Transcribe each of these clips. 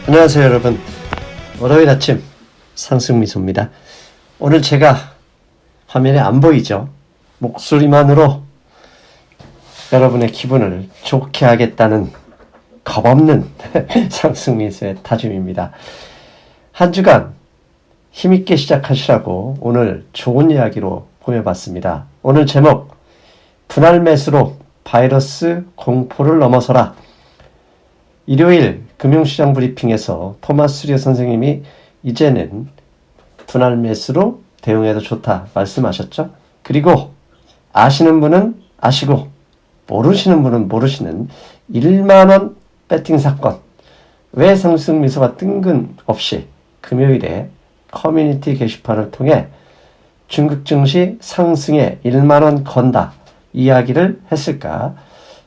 안녕하세요 여러분. 월요일 아침 상승미소입니다. 오늘 제가 화면에 안 보이죠? 목소리만으로 여러분의 기분을 좋게 하겠다는 겁없는 상승미소의 다짐입니다. 한 주간 힘있게 시작하시라고 오늘 좋은 이야기로 보내봤습니다. 오늘 제목, 분할 매수로 바이러스 공포를 넘어서라. 일요일 금융시장 브리핑에서 토마스 류 선생님이 이제는 분할 매수로 대응해도 좋다 말씀하셨죠. 그리고 아시는 분은 아시고 모르시는 분은 모르시는 1만원 배팅 사건, 왜 상승미소가 뜬금없이 금요일에 커뮤니티 게시판을 통해 중국 증시 상승에 1만원 건다 이야기를 했을까.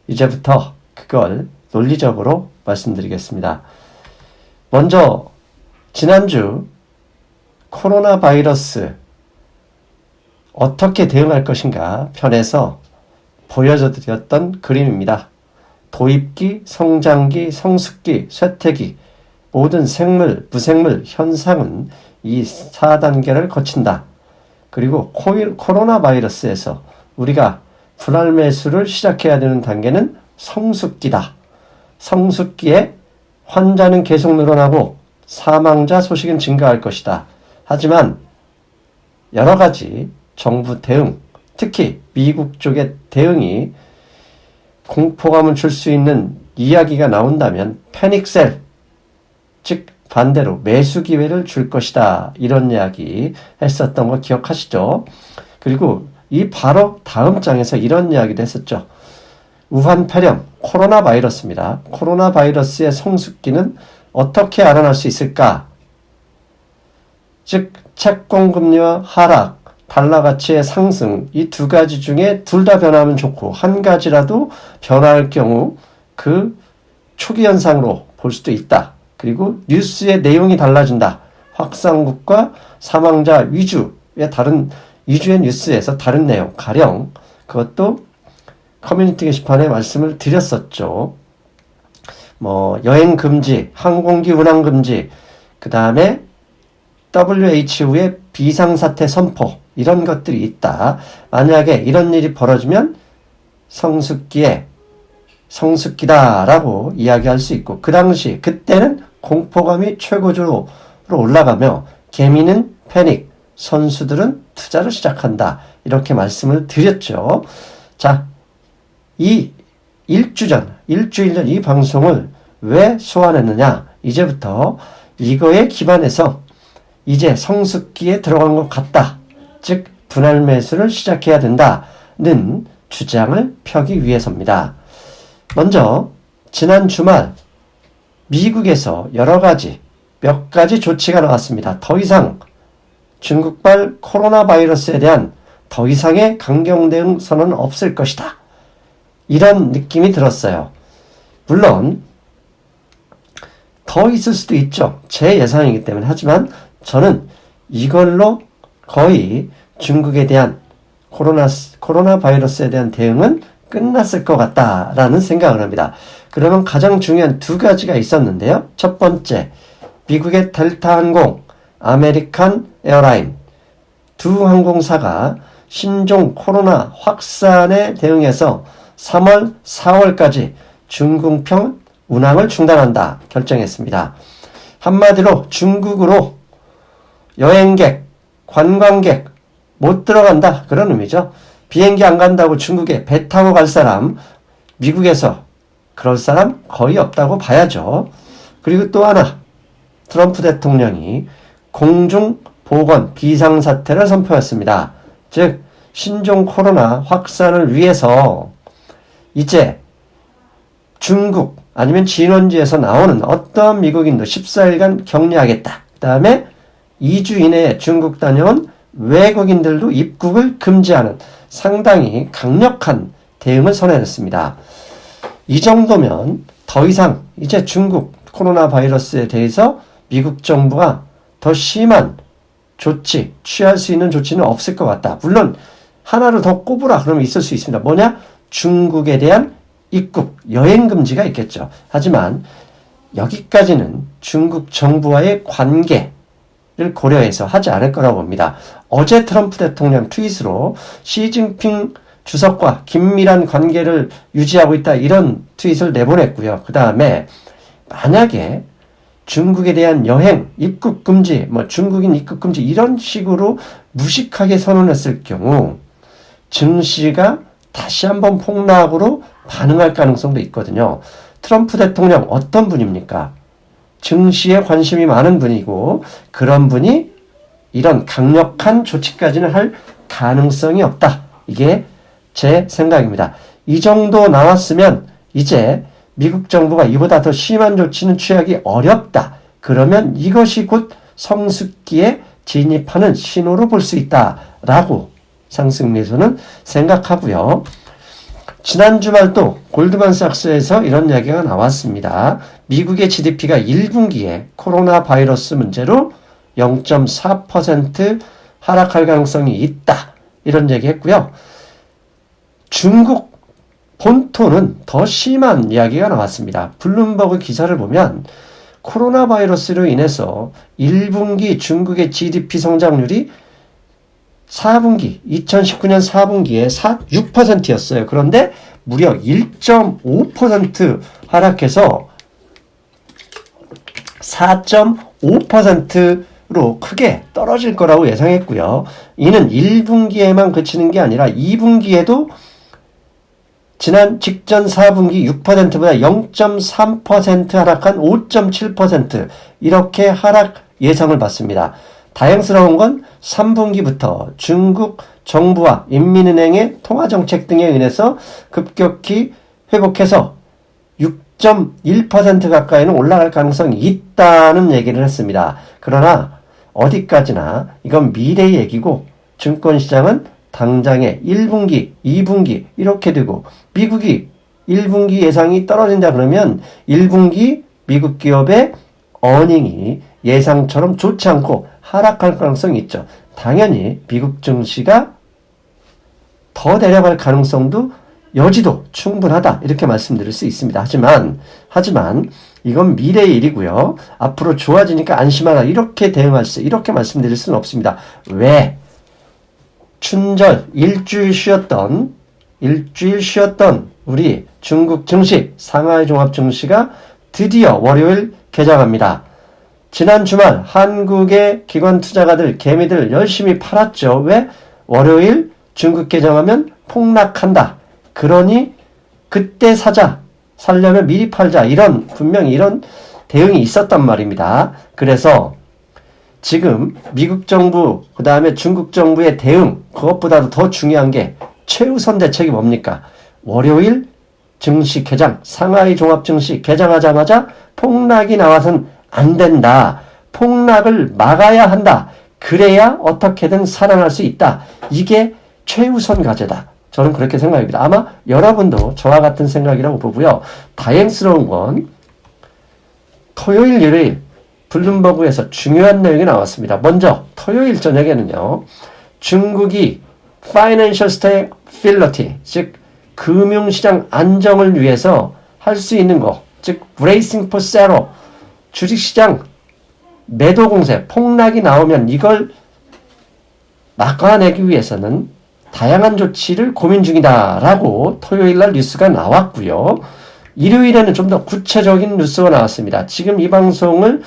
이제부터 그걸 논리적으로 말씀드리겠습니다. 먼저 지난주 코로나 바이러스 어떻게 대응할 것인가 편에서 보여드렸던 그림입니다. 도입기, 성장기, 성숙기, 쇠퇴기, 모든 생물, 무생물 현상은 이 4단계를 거친다. 그리고 코로나 바이러스에서 우리가 분할 매수를 시작해야 되는 단계는 성숙기다. 성숙기에 환자는 계속 늘어나고 사망자 소식은 증가할 것이다. 하지만 여러 가지 정부 대응, 특히 미국 쪽의 대응이 공포감을 줄 수 있는 이야기가 나온다면 패닉셀, 즉 반대로 매수 기회를 줄 것이다. 이런 이야기 했었던 거 기억하시죠? 그리고 이 바로 다음 장에서 이런 이야기도 했었죠. 우한 폐렴, 코로나 바이러스입니다. 코로나 바이러스의 성숙기는 어떻게 알아낼 수 있을까? 즉 채권금리와 하락, 달러 가치의 상승, 이 두 가지 중에 둘 다 변하면 좋고 한 가지라도 변할 경우 그 초기 현상으로 볼 수도 있다. 그리고 뉴스의 내용이 달라진다. 확산국과 사망자 위주의 다른 위주의 뉴스에서 다른 내용, 가령 그것도 커뮤니티 게시판에 말씀을 드렸었죠. 여행 금지, 항공기 운항 금지, 그 다음에 WHO의 비상사태 선포, 이런 것들이 있다. 만약에 이런 일이 벌어지면 성숙기다라고 이야기할 수 있고, 그 당시, 그때는 공포감이 최고조로 올라가며, 개미는 패닉, 선수들은 투자를 시작한다. 이렇게 말씀을 드렸죠. 자, 이 일주일 전 이 방송을 왜 소환했느냐? 이제부터 이거에 기반해서 이제 성숙기에 들어간 것 같다. 즉 분할 매수를 시작해야 된다는 주장을 펴기 위해서입니다. 먼저 지난 주말 미국에서 몇 가지 조치가 나왔습니다. 더 이상 중국발 코로나 바이러스에 대한 더 이상의 강경 대응 선언은 없을 것이다. 이런 느낌이 들었어요. 물론 더 있을 수도 있죠. 제 예상이기 때문에. 하지만 저는 이걸로 거의 중국에 대한 코로나 바이러스에 대한 대응은 끝났을 것 같다라는 생각을 합니다. 그러면 가장 중요한 두 가지가 있었는데요. 첫 번째, 미국의 델타 항공, 아메리칸 에어라인 두 항공사가 신종 코로나 확산에 대응해서 3월, 4월까지 중국편 운항을 중단한다 결정했습니다. 한마디로 중국으로 여행객, 관광객 못 들어간다 그런 의미죠. 비행기 안 간다고 중국에 배 타고 갈 사람, 미국에서 그럴 사람 거의 없다고 봐야죠. 그리고 또 하나, 트럼프 대통령이 공중보건 비상사태를 선포했습니다. 즉 신종 코로나 확산을 위해서 이제 중국 아니면 진원지에서 나오는 어떤 미국인도 14일간 격리하겠다. 그 다음에 2주 이내에 중국 다녀온 외국인들도 입국을 금지하는 상당히 강력한 대응을 선언했습니다. 이 정도면 더 이상 이제 중국 코로나 바이러스에 대해서 미국 정부가 더 심한 조치, 취할 수 있는 조치는 없을 것 같다. 물론 하나를 더 꼽으라 그러면 있을 수 있습니다. 뭐냐? 중국에 대한 입국, 여행 금지가 있겠죠. 하지만 여기까지는 중국 정부와의 관계를 고려해서 하지 않을 거라고 봅니다. 어제 트럼프 대통령 트윗으로 시진핑 주석과 긴밀한 관계를 유지하고 있다 이런 트윗을 내보냈고요. 그 다음에 만약에 중국에 대한 여행, 입국 금지, 중국인 입국 금지 이런 식으로 무식하게 선언했을 경우 증시가 다시 한번 폭락으로 반응할 가능성도 있거든요. 트럼프 대통령 어떤 분입니까? 증시에 관심이 많은 분이고 그런 분이 이런 강력한 조치까지는 할 가능성이 없다. 이게 제 생각입니다. 이 정도 나왔으면 이제 미국 정부가 이보다 더 심한 조치는 취하기 어렵다. 그러면 이것이 곧 성숙기에 진입하는 신호로 볼 수 있다라고 상승매수는 생각하고요. 지난 주말도 골드만삭스에서 이런 이야기가 나왔습니다. 미국의 GDP가 1분기에 코로나 바이러스 문제로 0.4% 하락할 가능성이 있다. 이런 얘기 했고요. 중국 본토는 더 심한 이야기가 나왔습니다. 블룸버그 기사를 보면 코로나 바이러스로 인해서 1분기 중국의 GDP 성장률이 2019년 4분기에 6%였어요. 그런데 무려 1.5% 하락해서 4.5%로 크게 떨어질 거라고 예상했고요. 이는 1분기에만 그치는 게 아니라 2분기에도 지난 직전 4분기 6%보다 0.3% 하락한 5.7% 이렇게 하락 예상을 받습니다. 다행스러운 건 3분기부터 중국 정부와 인민은행의 통화정책 등에 의해서 급격히 회복해서 6.1% 가까이는 올라갈 가능성이 있다는 얘기를 했습니다. 그러나 어디까지나 이건 미래의 얘기고 증권시장은 당장에 1분기, 2분기 이렇게 되고 미국이 1분기 예상이 떨어진다 그러면 1분기 미국 기업의 어닝이 예상처럼 좋지 않고 하락할 가능성이 있죠. 당연히 미국 증시가 더 내려갈 가능성도 여지도 충분하다 이렇게 말씀드릴 수 있습니다. 하지만 이건 미래의 일이고요. 앞으로 좋아지니까 안심하라 이렇게 이렇게 말씀드릴 수는 없습니다. 왜? 춘절 일주일 쉬었던 우리 중국 증시 상하이 종합 증시가 드디어 월요일 개장합니다. 지난 주말 한국의 기관 투자가들 개미들 열심히 팔았죠. 왜? 월요일 중국 개장하면 폭락한다. 그러니 그때 살려면 미리 팔자. 분명히 이런 대응이 있었단 말입니다. 그래서 지금 미국 정부 그 다음에 중국 정부의 대응 그것보다도 더 중요한 게 최우선 대책이 뭡니까? 월요일 증시 개장 상하이 종합 증시 개장하자마자 폭락이 나와서는 안 된다. 폭락을 막아야 한다. 그래야 어떻게든 살아날 수 있다. 이게 최우선 과제다. 저는 그렇게 생각합니다. 아마 여러분도 저와 같은 생각이라고 보고요. 다행스러운 건 토요일, 일요일 블룸버그에서 중요한 내용이 나왔습니다. 먼저 토요일 저녁에는요. 중국이 Financial Stability, 즉 금융시장 안정을 위해서 할 수 있는 거, 즉 Bracing for Zero, 주식시장 매도 공세, 폭락이 나오면 이걸 막아내기 위해서는 다양한 조치를 고민 중이다라고 토요일날 뉴스가 나왔고요. 일요일에는 좀 더 구체적인 뉴스가 나왔습니다. 지금 이 방송을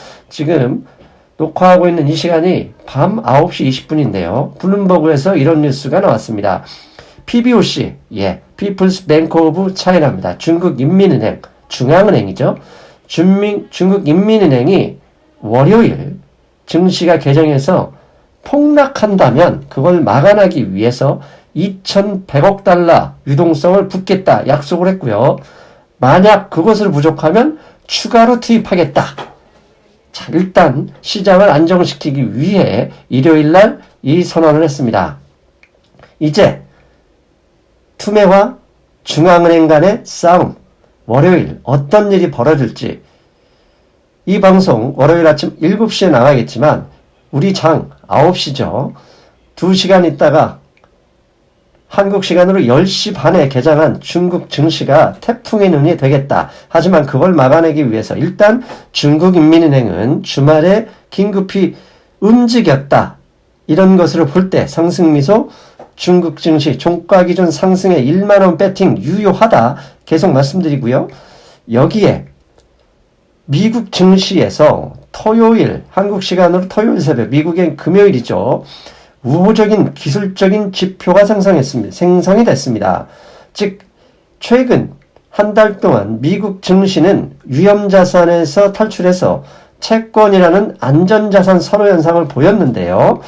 녹화하고 있는 이 시간이 밤 9시 20분인데요. 블룸버그에서 이런 뉴스가 나왔습니다. PBOC, People's Bank of China입니다. 중국 인민은행, 중앙은행이죠. 중국 인민은행이 월요일 증시가 개정해서 폭락한다면 그걸 막아나기 위해서 2,100억 달러 유동성을 붓겠다 약속을 했고요. 만약 그것을 부족하면 추가로 투입하겠다. 자, 일단 시장을 안정시키기 위해 일요일날 이 선언을 했습니다. 이제 투매와 중앙은행 간의 싸움, 월요일 어떤 일이 벌어질지 이 방송 월요일 아침 7시에 나가겠지만 우리 장 9시죠. 2시간 있다가 한국 시간으로 10시 반에 개장한 중국 증시가 태풍의 눈이 되겠다. 하지만 그걸 막아내기 위해서 일단 중국인민은행은 주말에 긴급히 움직였다. 이런 것으로 볼 때 상승미소 중국 증시 종가 기준 상승에 1만원 배팅 유효하다. 계속 말씀드리고요. 여기에 미국 증시에서 토요일, 한국 시간으로 토요일 새벽, 미국엔 금요일이죠. 우호적인 기술적인 지표가 생성이 됐습니다. 즉, 최근 한 달 동안 미국 증시는 위험자산에서 탈출해서 채권이라는 안전자산 선호 현상을 보였는데요.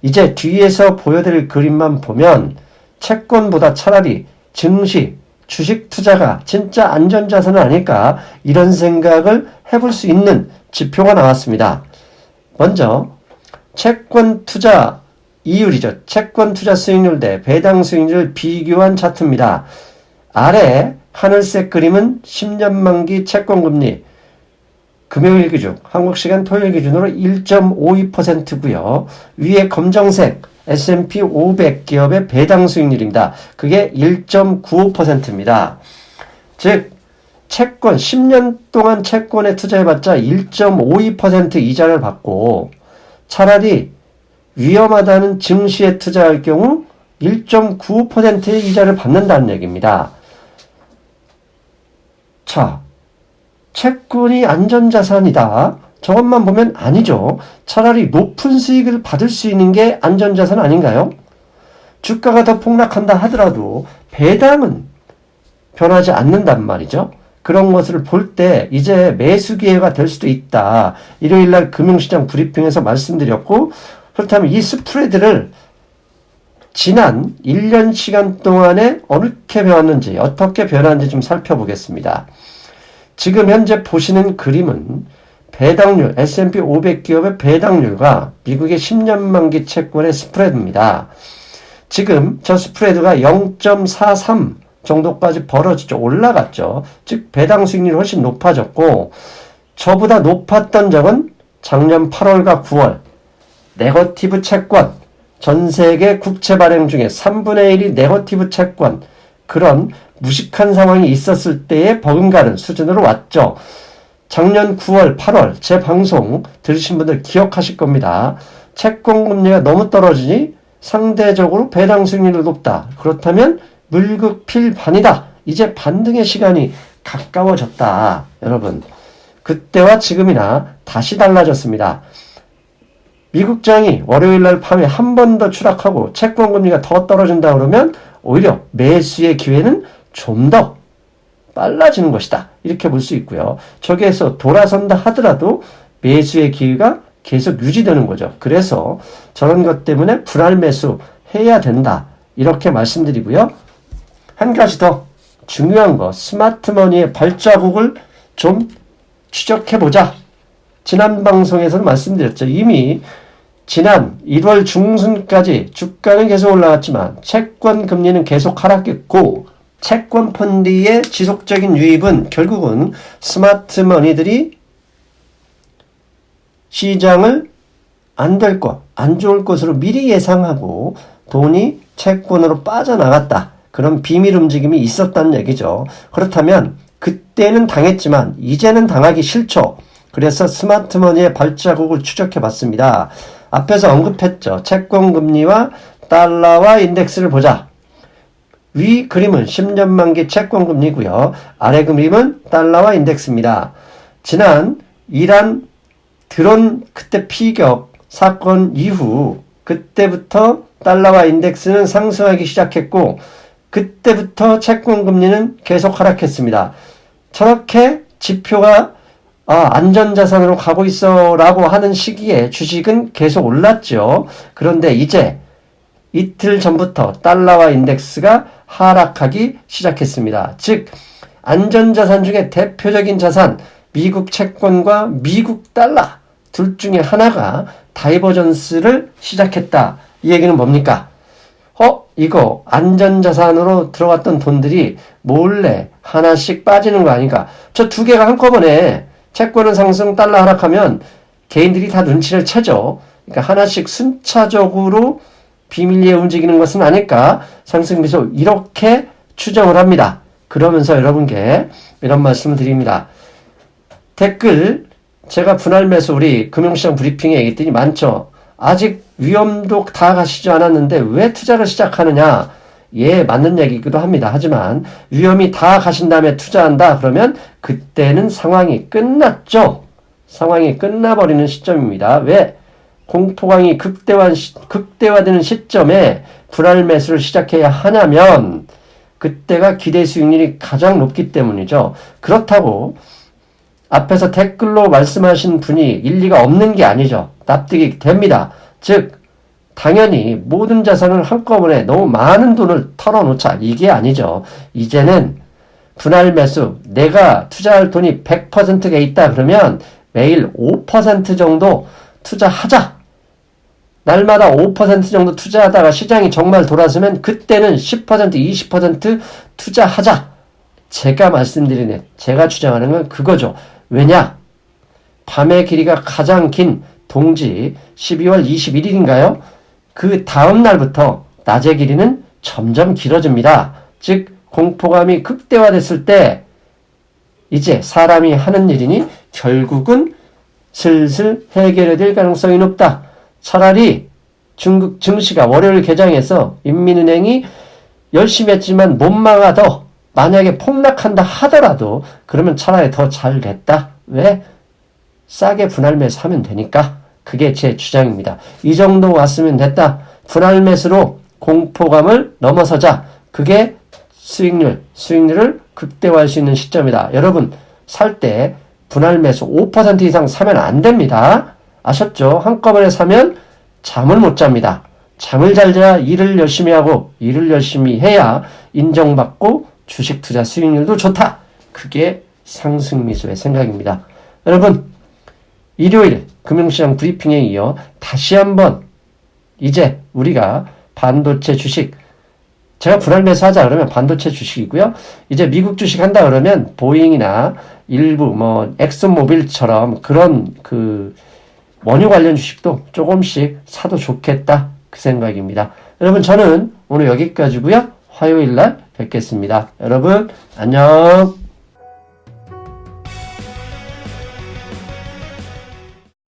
이제 뒤에서 보여드릴 그림만 보면 채권보다 차라리 증시, 주식 투자가 진짜 안전자산은 아닐까 이런 생각을 해볼 수 있는 지표가 나왔습니다. 먼저 채권 투자 이율이죠. 채권 투자 수익률 대 배당 수익률을 비교한 차트입니다. 아래 하늘색 그림은 10년 만기 채권금리 금요일 기준, 한국 시간 토요일 기준으로 1.52%고요. 위에 검정색 S&P 500 기업의 배당 수익률입니다. 그게 1.95%입니다. 즉 채권 10년 동안 채권에 투자해봤자 1.52% 이자를 받고 차라리 위험하다는 증시에 투자할 경우 1.95%의 이자를 받는다는 얘기입니다. 자, 채권이 안전자산이다. 저것만 보면 아니죠. 차라리 높은 수익을 받을 수 있는 게 안전자산 아닌가요? 주가가 더 폭락한다 하더라도 배당은 변하지 않는단 말이죠. 그런 것을 볼 때 이제 매수 기회가 될 수도 있다. 일요일날 금융시장 브리핑에서 말씀드렸고, 그렇다면 이 스프레드를 지난 1년 시간 동안에 어떻게 변했는지, 어떻게 변했는지 좀 살펴보겠습니다. 지금 현재 보시는 그림은 배당률, S&P 500 기업의 배당률과 미국의 10년 만기 채권의 스프레드입니다. 지금 저 스프레드가 0.43 정도까지 벌어지죠. 올라갔죠. 즉 배당 수익률이 훨씬 높아졌고, 저보다 높았던 적은 작년 8월과 9월 네거티브 채권, 전 세계 국채 발행 중에 3분의 1이 네거티브 채권, 그런 무식한 상황이 있었을 때의 버금가는 수준으로 왔죠. 작년 9월, 8월 제 방송 들으신 분들 기억하실 겁니다. 채권 금리가 너무 떨어지니 상대적으로 배당 수익률이 높다. 그렇다면 물극필반이다. 이제 반등의 시간이 가까워졌다. 여러분, 그때와 지금이나 다시 달라졌습니다. 미국장이 월요일날 밤에 한 번 더 추락하고 채권 금리가 더 떨어진다 그러면 오히려 매수의 기회는 좀 더 빨라지는 것이다. 이렇게 볼 수 있고요. 저기에서 돌아선다 하더라도 매수의 기회가 계속 유지되는 거죠. 그래서 저런 것 때문에 분할 매수 해야 된다. 이렇게 말씀드리고요. 한 가지 더 중요한 거, 스마트머니의 발자국을 좀 추적해보자. 지난 방송에서는 말씀드렸죠. 이미 지난 1월 중순까지 주가는 계속 올라왔지만 채권 금리는 계속 하락했고, 채권 펀드의 지속적인 유입은 결국은 스마트머니들이 시장을 안 될 것, 안 좋을 것으로 미리 예상하고 돈이 채권으로 빠져나갔다. 그런 비밀 움직임이 있었다는 얘기죠. 그렇다면 그때는 당했지만 이제는 당하기 싫죠. 그래서 스마트머니의 발자국을 추적해 봤습니다. 앞에서 언급했죠. 채권 금리와 달러와 인덱스를 보자. 위 그림은 10년 만기 채권 금리고요. 아래 그림은 달러와 인덱스입니다. 지난 이란 드론 그때 피격 사건 이후 그때부터 달러와 인덱스는 상승하기 시작했고, 그때부터 채권 금리는 계속 하락했습니다. 저렇게 지표가 안전자산으로 가고 있어 라고 하는 시기에 주식은 계속 올랐죠. 그런데 이제 이틀 전부터 달러와 인덱스가 하락하기 시작했습니다. 즉 안전자산 중에 대표적인 자산 미국 채권과 미국 달러 둘 중에 하나가 다이버전스를 시작했다. 이 얘기는 뭡니까? 이거 안전자산으로 들어갔던 돈들이 몰래 하나씩 빠지는 거 아닌가? 저 두 개가 한꺼번에 채권은 상승, 달러 하락하면 개인들이 다 눈치를 채죠. 그러니까 하나씩 순차적으로 비밀리에 움직이는 것은 아닐까? 상승미소 이렇게 추정을 합니다. 그러면서 여러분께 이런 말씀을 드립니다. 댓글 제가 분할 매수 우리 금융시장 브리핑에 얘기했더니 많죠. 아직 위험도 다 가시지 않았는데 왜 투자를 시작하느냐? 예, 맞는 얘기이기도 합니다. 하지만 위험이 다 가신 다음에 투자한다 그러면 그때는 상황이 끝났죠. 상황이 끝나버리는 시점입니다. 왜? 공포감이 극대화되는 시점에 분할 매수를 시작해야 하냐면 그때가 기대 수익률이 가장 높기 때문이죠. 그렇다고 앞에서 댓글로 말씀하신 분이 일리가 없는 게 아니죠. 납득이 됩니다. 즉 당연히 모든 자산을 한꺼번에 너무 많은 돈을 털어놓자 이게 아니죠. 이제는 분할 매수 내가 투자할 돈이 100%가 있다 그러면 매일 5% 정도 투자하자. 날마다 5% 정도 투자하다가 시장이 정말 돌아서면 그때는 10%, 20% 투자하자. 제가 말씀드리는, 제가 주장하는 건 그거죠. 왜냐? 밤의 길이가 가장 긴 동지 12월 21일인가요? 그 다음 날부터 낮의 길이는 점점 길어집니다. 즉 공포감이 극대화됐을 때 이제 사람이 하는 일이니 결국은 슬슬 해결이 될 가능성이 높다. 차라리 중국 증시가 월요일 개장해서 인민은행이 열심히 했지만 못 망하더 만약에 폭락한다 하더라도 그러면 차라리 더 잘 됐다. 왜? 싸게 분할 매수하면 되니까. 그게 제 주장입니다. 이 정도 왔으면 됐다. 분할 매수로 공포감을 넘어서자. 그게 수익률을 극대화할 수 있는 시점이다. 여러분 살 때 분할 매수 5% 이상 사면 안 됩니다. 아셨죠? 한꺼번에 사면 잠을 못 잡니다. 잠을 잘 자야 일을 열심히 하고 일을 열심히 해야 인정받고 주식 투자 수익률도 좋다. 그게 상승미소의 생각입니다. 여러분 일요일 금융시장 브리핑에 이어 다시 한번 이제 우리가 반도체 주식 제가 분할 매수하자 그러면 반도체 주식이고요. 이제 미국 주식 한다 그러면 보잉이나 일부 엑슨모빌처럼 그런 원유 관련 주식도 조금씩 사도 좋겠다 그 생각입니다. 여러분 저는 오늘 여기까지고요. 화요일 날 뵙겠습니다. 여러분 안녕.